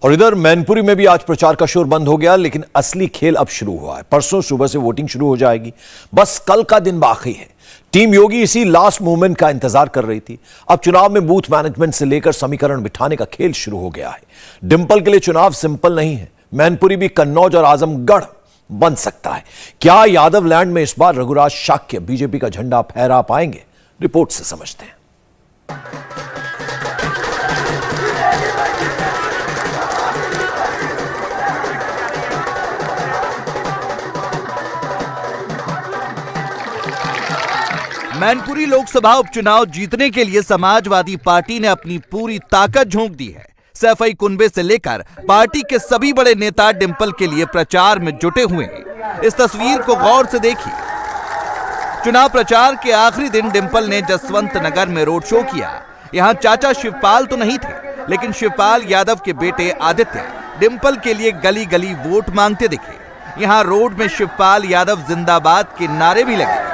और इधर मैनपुरी में भी आज प्रचार का शोर बंद हो गया, लेकिन असली खेल अब शुरू हुआ है। परसों सुबह से वोटिंग शुरू हो जाएगी, बस कल का दिन बाकी है। टीम योगी इसी लास्ट मोमेंट का इंतजार कर रही थी। अब चुनाव में बूथ मैनेजमेंट से लेकर समीकरण बिठाने का खेल शुरू हो गया है। डिंपल के लिए चुनाव सिंपल नहीं है। मैनपुरी भी कन्नौज और आजमगढ़ बन सकता है। क्या यादव लैंड में इस बार रघुराज शाक्य बीजेपी का झंडा फहरा पाएंगे? रिपोर्ट से समझते हैं। मैनपुरी लोकसभा उपचुनाव जीतने के लिए समाजवादी पार्टी ने अपनी पूरी ताकत झोंक दी है। सैफई कुनबे से लेकर पार्टी के सभी बड़े नेता डिंपल के लिए प्रचार में जुटे हुए हैं। इस तस्वीर को गौर से देखिए। चुनाव प्रचार के आखिरी दिन डिंपल ने जसवंत नगर में रोड शो किया। यहां चाचा शिवपाल तो नहीं थे, लेकिन शिवपाल यादव के बेटे आदित्य डिंपल के लिए गली गली वोट मांगते दिखे। यहां रोड में शिवपाल यादव जिंदाबाद के नारे भी लगे।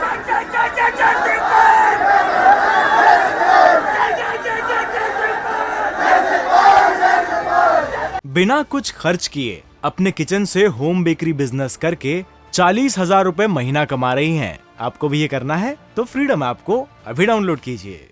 बिना कुछ खर्च किए अपने किचन से होम बेकरी बिजनेस करके 40,000 रुपए महीना कमा रही हैं। आपको भी ये करना है तो फ्रीडम ऐप को अभी डाउनलोड कीजिए।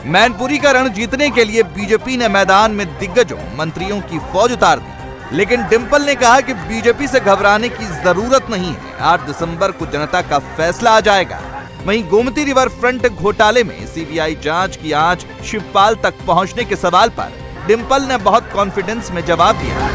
मैनपुरी का रण जीतने के लिए बीजेपी ने मैदान में दिग्गजों मंत्रियों की फौज उतार दी, लेकिन डिंपल ने कहा कि बीजेपी से घबराने की जरूरत नहीं है। 8 दिसंबर को जनता का फैसला आ जाएगा। वहीं गोमती रिवर फ्रंट घोटाले में सीबीआई जांच की आंच शिवपाल तक पहुंचने के सवाल पर डिंपल ने बहुत कॉन्फिडेंस में जवाब दिया।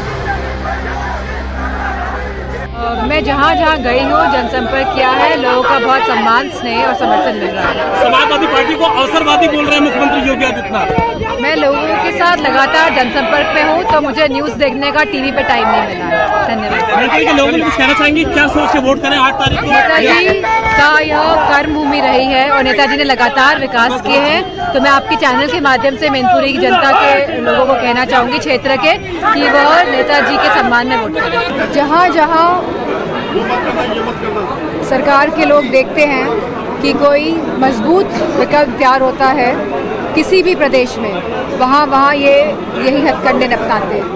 मैं जहाँ जहाँ गई हूँ जनसंपर्क किया है, लोगों का बहुत सम्मान, स्नेह और समर्थन मिल रहा है। समाजवादी पार्टी को अवसरवादी बोल रहे हैं मुख्यमंत्री योगी आदित्यनाथ। मैं लोगों के साथ लगातार जनसंपर्क में हूँ, तो मुझे न्यूज देखने का टीवी पे टाइम नहीं मिला है। धन्यवाद। लोगों को कुछ कहना चाहेंगे, क्या सोच के वोट करें 8 तारीख को? नेताजी का यह कर्म भूमि रही है और नेताजी ने लगातार विकास किए हैं। तो मैं आपके चैनल के माध्यम से मैनपुरी की जनता के लोगों को कहना चाहूंगी, क्षेत्र के, कि वह नेताजी के सम्मान में वोट करें। जहाँ जहाँ सरकार के लोग देखते हैं कि कोई मजबूत विकल्प तैयार होता है किसी भी प्रदेश में, वहाँ वहाँ यही हथकंडे अपनाते हैं।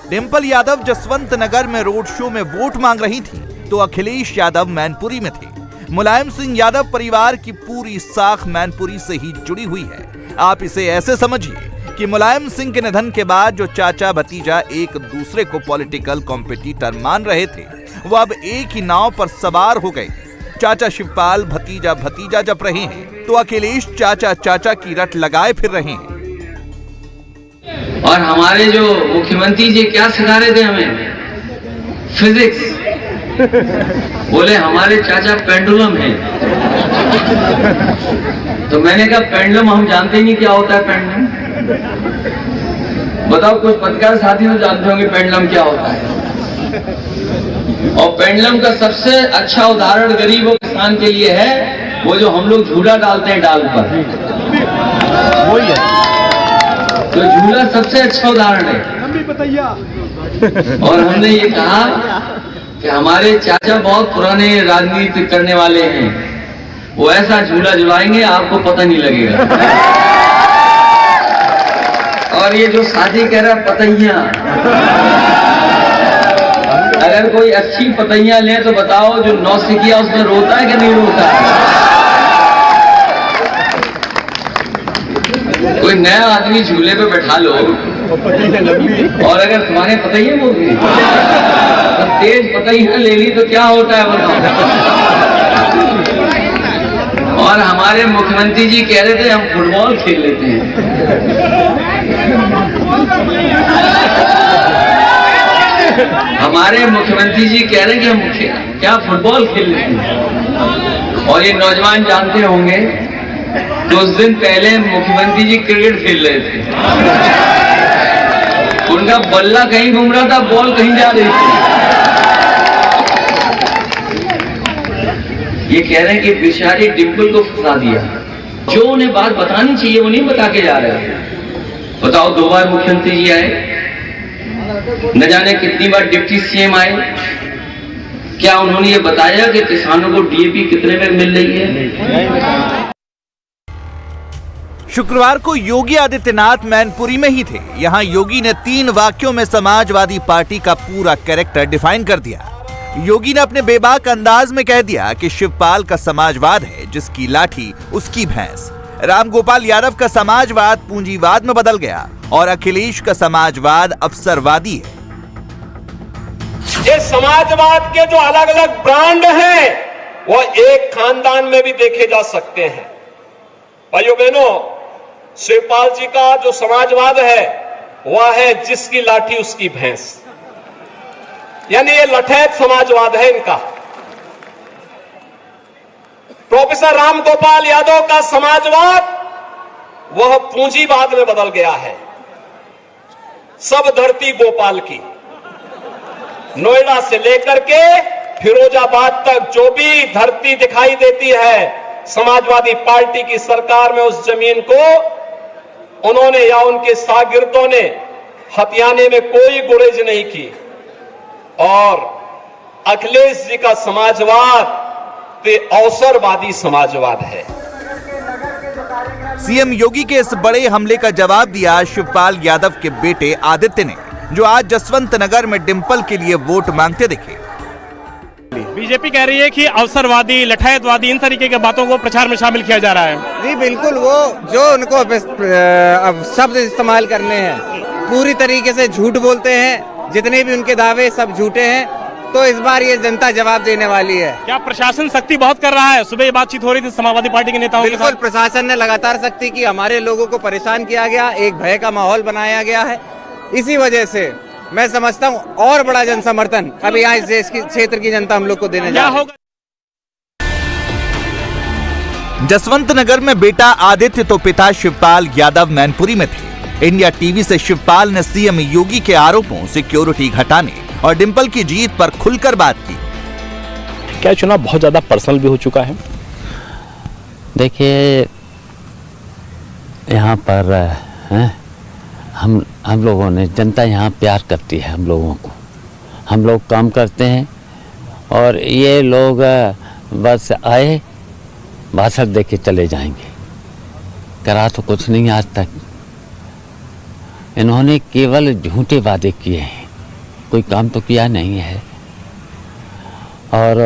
डिंपल यादव जसवंत नगर में रोड शो में वोट मांग रही थी, तो अखिलेश यादव मैनपुरी में थे। मुलायम सिंह यादव परिवार की पूरी साख मैनपुरी से ही जुड़ी हुई है। आप इसे ऐसे समझिए कि मुलायम सिंह के निधन के बाद जो चाचा भतीजा एक दूसरे को पॉलिटिकल कॉम्पिटिटर मान रहे थे, वो अब एक ही नाव पर सवार हो गए। चाचा शिवपाल भतीजा भतीजा जप रहे हैं, तो अखिलेश चाचा चाचा की रट लगाए फिर रहे हैं। और हमारे जो मुख्यमंत्री जी क्या सिखा रहे थे हमें? फिजिक्स। बोले हमारे चाचा पेंडुलम है। तो मैंने कहा पेंडुलम हम जानते ही नहीं क्या होता है पेंडुलम। बताओ, कुछ पत्रकार साथी तो जानते होंगे पेंडुलम क्या होता है। और पेंडुलम का सबसे अच्छा उदाहरण गरीब और किसान के लिए है वो जो हम लोग झूला डालते हैं डाल पर। तो झूला सबसे अच्छा उदाहरण है। और हमने ये कहा कि हमारे चाचा बहुत पुराने राजनीति करने वाले हैं, वो ऐसा झूला झुलाएंगे आपको पता नहीं लगेगा। और ये जो शादी कह रहा पतैया, अगर कोई अच्छी पतैया ले तो बताओ, जो नौसिखिया उसमें रोता है कि नहीं रोता है? कोई नया आदमी झूले पे बैठा लो और अगर तुम्हारे पतैया बोल गए तो तेज पतैया ले ली तो क्या होता है बताओ। और हमारे मुख्यमंत्री जी कह रहे थे हम फुटबॉल खेल लेते हैं। हमारे मुख्यमंत्री जी कह रहे हैं कि हम क्या फुटबॉल खेल लेते हैं। और ये नौजवान जानते होंगे तो उस दिन पहले मुख्यमंत्री जी क्रिकेट खेल रहे थे। उनका बल्ला कहीं घूम रहा था, बॉल कहीं जा रही थी। ये कह रहे हैं कि बेचारी डिंपल को फंसा दिया। जो उन्हें बात बतानी चाहिए वो नहीं बता के जा रहे। बताओ, 2 बार मुख्यमंत्री जी आए, न जाने कितनी बार डिप्टी सीएम आए, क्या उन्होंने ये बताया कि किसानों को डीएपी कितने में मिल रही है? शुक्रवार को योगी आदित्यनाथ मैनपुरी में ही थे। यहाँ योगी ने 3 वाक्यों में समाजवादी पार्टी का पूरा कैरेक्टर डिफाइन कर दिया। योगी ने अपने बेबाक अंदाज में कह दिया कि शिवपाल का समाजवाद है जिसकी लाठी उसकी भैंस। रामगोपाल यादव का समाजवाद पूंजीवाद में बदल गया और अखिलेश का समाजवाद अवसरवादी है। ये समाजवाद के जो अलग अलग ब्रांड हैं वो एक खानदान में भी देखे जा सकते हैं। भाइयों बहनों, शिवपाल जी का जो समाजवाद है वह है जिसकी लाठी उसकी भैंस, यानी ये लठैत समाजवाद है इनका। प्रोफेसर रामगोपाल यादव का समाजवाद वह पूंजीवाद में बदल गया है। सब धरती गोपाल की, नोएडा से लेकर के फिरोजाबाद तक जो भी धरती दिखाई देती है समाजवादी पार्टी की सरकार में, उस जमीन को उन्होंने या उनके शागिर्दों ने हथियाने में कोई गुरेज नहीं की। और अखिलेश जी का समाजवाद अवसरवादी समाजवाद है। सीएम योगी के इस बड़े हमले का जवाब दिया शिवपाल यादव के बेटे आदित्य ने, जो आज जसवंत नगर में डिंपल के लिए वोट मांगते दिखे। बीजेपी कह रही है कि अवसरवादी, लठायतवादी, इन तरीके की बातों को प्रचार में शामिल किया जा रहा है। जी बिल्कुल, वो जो उनको अब शब्द इस्तेमाल करने हैं, पूरी तरीके से झूठ बोलते हैं। जितने भी उनके दावे सब झूठे हैं। तो इस बार ये जनता जवाब देने वाली है। क्या प्रशासन सख्ती बहुत कर रहा है? सुबह ये बातचीत हो रही थी समाजवादी पार्टी के नेताओं के साथ। बिल्कुल, प्रशासन ने लगातार सख्ती की। हमारे लोगों को परेशान किया गया, एक भय का माहौल बनाया गया है। इसी वजह से मैं समझता हूँ और बड़ा जन समर्थन अभी यहाँ इस देश की क्षेत्र की जनता हम लोग को देने जा रही है। जसवंत नगर में बेटा आदित्य तो पिता शिवपाल यादव मैनपुरी में थे। इंडिया टीवी से शिवपाल ने सीएम योगी के आरोपों, सिक्योरिटी घटाने और डिंपल की जीत पर खुलकर बात की। क्या चुनाव बहुत ज्यादा पर्सनल भी हो चुका है? देखिए, यहाँ पर हम लोगों ने, जनता यहाँ प्यार करती है हम लोगों को। हम लोग काम करते हैं और ये लोग बस आए, भाषण दे के चले जाएंगे। करा तो कुछ नहीं आज तक। इन्होंने केवल झूठे वादे किए हैं, कोई काम तो किया नहीं है। और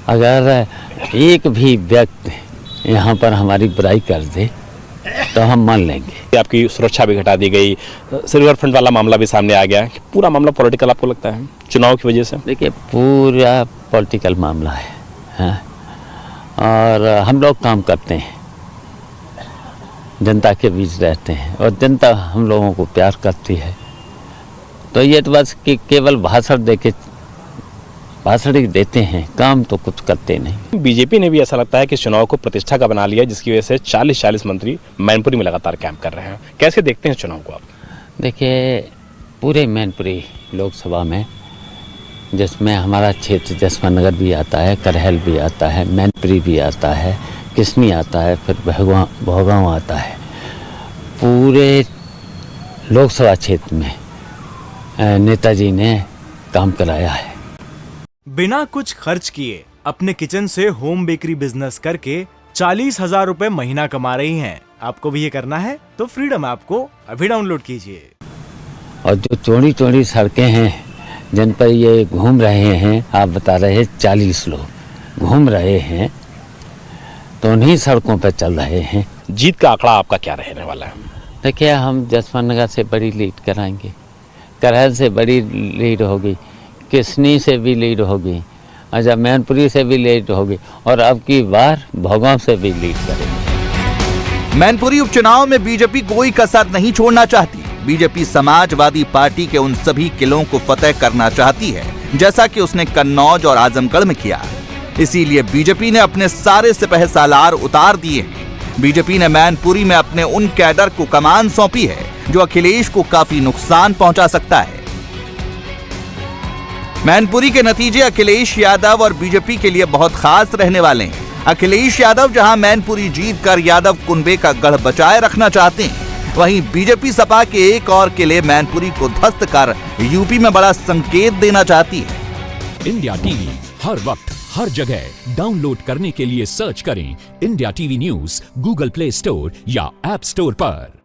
अगर एक भी व्यक्ति यहाँ पर हमारी बुराई कर दे तो हम मान लेंगे। आपकी सुरक्षा भी घटा दी गई, सिल्वर फ्रंट वाला मामला भी सामने आ गया। पूरा मामला पॉलिटिकल आपको लगता है चुनाव की वजह से? देखिए, पूरा पॉलिटिकल मामला है। और हम लोग काम करते हैं, जनता के बीच रहते हैं और जनता हम लोगों को प्यार करती है। तो ये तो बस कि केवल भाषण ही देते हैं, काम तो कुछ करते नहीं। बीजेपी ने भी ऐसा लगता है कि चुनाव को प्रतिष्ठा का बना लिया, जिसकी वजह से 40 मंत्री मैनपुरी में लगातार कैंप कर रहे हैं। कैसे देखते हैं चुनाव को आप? देखिए, पूरे मैनपुरी लोकसभा में, जिसमें हमारा क्षेत्र जसवंत नगर भी आता है, करहल भी आता है, मैनपुरी भी आता है, किसनी आता है, फिर भोगांव आता है। पूरे लोकसभा क्षेत्र में नेताजी ने काम कराया है। बिना कुछ खर्च किए अपने किचन से होम बेकरी बिजनेस करके 40,000 रुपए महीना कमा रही हैं। आपको भी ये करना है तो फ्रीडम ऐप को अभी डाउनलोड कीजिए। और जो चौड़ी चौड़ी सड़कें हैं जिन पर ये घूम रहे हैं, आप बता रहे हैं 40 लोग घूम रहे हैं, तो उन्हीं सड़कों पर चल रहे हैं। जीत का आंकड़ा आपका क्या रहने वाला है? देखिए, हम जसवंत नगर से बड़ी लीड कराएंगे, करहल से बड़ी लीड होगी, किसनी से भी लीड होगी, अच्छा मैनपुरी से भी लीड होगी और अब की बार भोगांव से भी लीड करेंगे। मैनपुरी उपचुनाव में बीजेपी कोई कसर नहीं छोड़ना चाहती। बीजेपी समाजवादी पार्टी के उन सभी किलों को फतेह करना चाहती है, जैसा कि उसने कन्नौज और आजमगढ़ में किया। इसीलिए बीजेपी ने अपने सारे सिपह सालार उतार दिए हैं। बीजेपी ने मैनपुरी में अपने उन कैडर को कमान सौंपी है जो अखिलेश को काफी नुकसान पहुंचा सकता है। मैनपुरी के नतीजे अखिलेश यादव और बीजेपी के लिए बहुत खास रहने वाले हैं। अखिलेश यादव जहां मैनपुरी जीतकर यादव कुनबे का गढ़ बचाए रखना चाहते हैं, वहीं बीजेपी सपा के एक और किले मैनपुरी को ध्वस्त कर यूपी में बड़ा संकेत देना चाहती है। इंडिया टीवी हर वक्त हर जगह डाउनलोड करने के लिए सर्च करें India TV news Google play store या ऐप स्टोर पर।